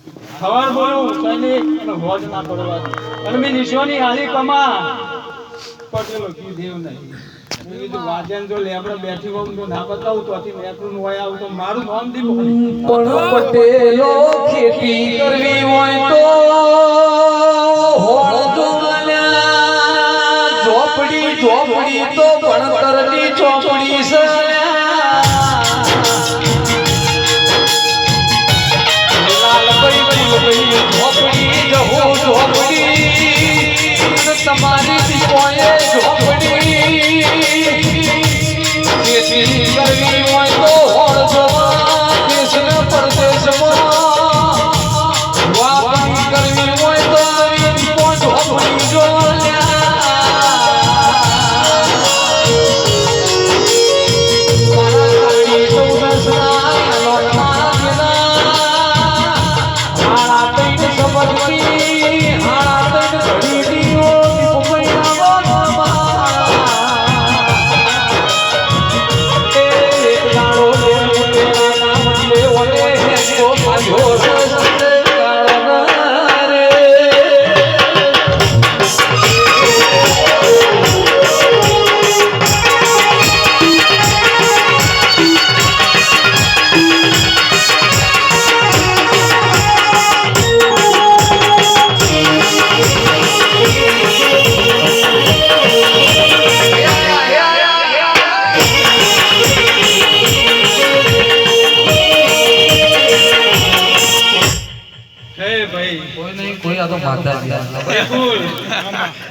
ખબર બોલું સૈનિક અને હોજ ના પડવા અને મેં નિશાની હાલી કમા પટેલો કીધેવ નહીં મેં કીધું વાજન જો લેબડે બેઠી હોઉં તો ના બતાવું તો આથી મેકરું હોય આવું તો મારું નામ દીધું પણ પટેલો ખેતી કરવી હોય તો હોળ જોવાના ઝોપડી ઝોપડી તો ભણતરની ચોપડી છે તમારી કોઈ ઝોપડી ખેતી કરવી હોય તો હોળ જોવા દેશના પરદેશમાં વાપણી કરવી હોય તો કોઈ ઝોપડી જોલ્યા મારા કાળી તો દસના લોટના હાડા તૈન સમજવી હાડા તૈન ઘડીડીઓ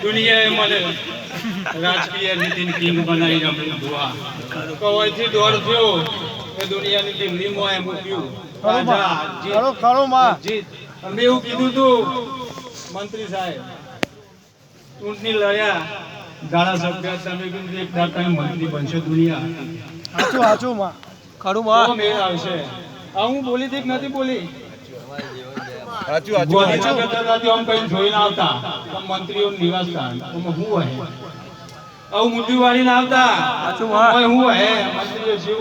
દુનિયાએ મને રાજકીય નીતિન કિંગ બનાવી રમ્યું દુઆ કવાયથી દોર થયો એ દુનિયાની દિલ્હીમાં એમ મૂક્યું જીત અમે એવું કીધું તું મંત્રી સાહેબ ચૂંટણી લડ્યા ગાળા શબ્દ તમે કીધું એક દાતા મંત્રી બનશે દુનિયા સાચું માં ખરું માં મેળ આવશે આ હું બોલી દીક નથી બોલી જોઈને આવતા મંત્રીઓ નિવાસ સ્થાન હું હે આવું મુદ્દી વાળીને આવતા હું હે મંત્રીઓ